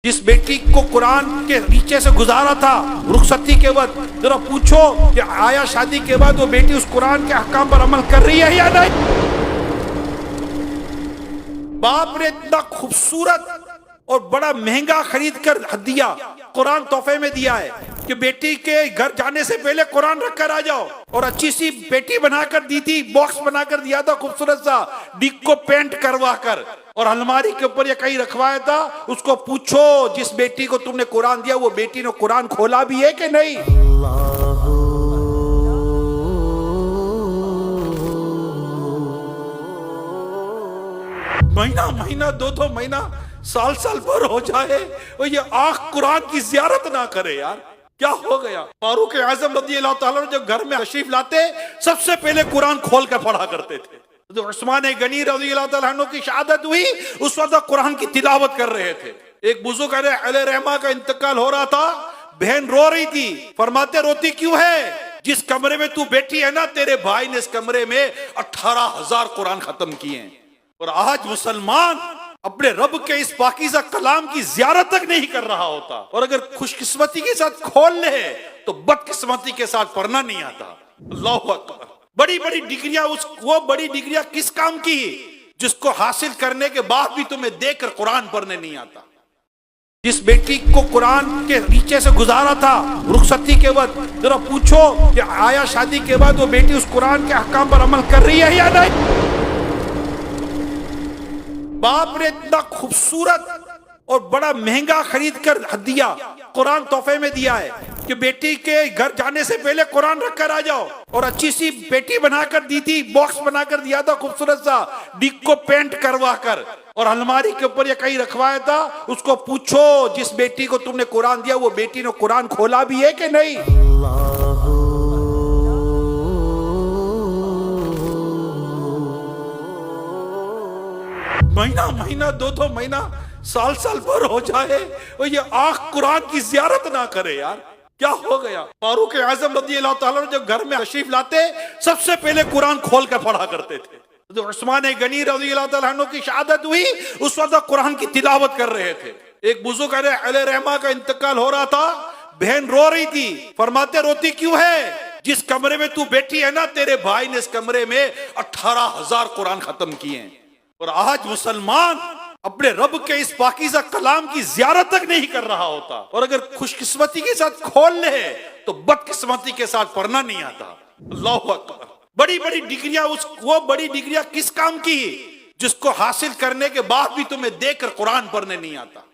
जिस बेटी को कुरान के नीचे से गुजारा था रुखसती के वक्त, जरा पूछो कि आया शादी के बाद वो बेटी उस कुरान के अहकाम पर अमल कर रही है या नहीं। बाप ने इतना खूबसूरत और बड़ा महंगा खरीद कर दिया, कुरान तोहफे में दिया है कि बेटी के घर जाने से पहले कुरान रखकर आ जाओ। और अच्छी सी पेटी बनाकर दी थी, बॉक्स बनाकर दिया था खूबसूरत सा, डिक को पेंट करवा कर, और अलमारी के ऊपर ये कहीं रखवाया था। उसको पूछो जिस बेटी को तुमने कुरान दिया वो बेटी ने कुरान खोला भी है कि नहीं। महीना महीना दो महीना साल साल भर हो जाए और ये आंख कुरान की जियारत ना करे यार, क्या हो गया। फारूक आजम रज़ी अल्लाह ताला जब घर में तशरीफ लाते सबसे पहले कुरान खोल कर पढ़ा करते थे। तो उस्मान गनी रज़ी अल्लाह ताला अन्हु की शहादत हुई, उस वक्त कुरान की तिलावत कर रहे थे। एक बुजुर्ग रहमा का इंतकाल हो रहा था, बहन रो रही थी। फरमाते रोती क्यों है? जिस कमरे में तू बैठी है ना, तेरे भाई ने इस कमरे में 18,000 कुरान खत्म किए हैं। और आज मुसलमान अपने रब के इस पाकीज़ा कलाम की जियारत तक नहीं कर रहा होता, और अगर खुशकिस्मती के साथ खोल ले तो बदकिस्मती के साथ पढ़ना नहीं आता। अल्लाहु अकबर। बड़ी बड़ी डिग्रियां, वो बड़ी डिग्रियां किस काम की जिसको हासिल करने के बाद भी तुम्हें देखकर कुरान पढ़ने नहीं आता। जिस बेटी को कुरान के नीचे से गुजारा था रुखसती के वक्त, जरा पूछो कि आया शादी के बाद वो बेटी उस कुरान के अहकाम पर अमल कर रही है या नहीं। बाप ने इतना खूबसूरत और बड़ा महंगा खरीद कर दिया, कुरान तोहफे में दिया है कि बेटी के घर जाने से पहले कुरान रखकर आ जाओ। और अच्छी सी पेटी बनाकर दी थी, बॉक्स बनाकर दिया था खूबसूरत सा, डिक को पेंट करवा कर, और अलमारी के ऊपर ये कहीं रखवाया था। उसको पूछो जिस बेटी को तुमने कुरान दिया वो बेटी ने कुरान खोला भी है कि नहीं। महीना महीना दो महीना साल साल भर हो जाए और ये आंख कुरान की जियारत ना करे यार, क्या हो गया। फारूक आजम रज़ी अल्लाह ताला जब घर में तशरीफ लाते सबसे पहले कुरान खोल कर पढ़ा करते थे। तो उस्मान गनी रज़ी अल्लाह ताला अन्हु की शहादत हुई, उस वक्त कुरान की तिलावत कर रहे थे। एक बुजुर्ग रहमा का इंतकाल हो रहा था, बहन रो रही थी। फरमाते रोती क्यों है? जिस कमरे में तू बैठी है ना, तेरे भाई ने इस कमरे में 18,000 कुरान खत्म किए हैं। और आज मुसलमान अपने रब के इस पाकीज़ा कलाम की जियारत तक नहीं कर रहा होता, और अगर खुशकिस्मती के साथ खोल ले तो बदकिस्मती के साथ पढ़ना नहीं आता। अल्लाहु अकबर। बड़ी बड़ी डिग्रियां, वो बड़ी डिग्रियां किस काम की जिसको हासिल करने के बाद भी तुम्हें देखकर कुरान पढ़ने नहीं आता।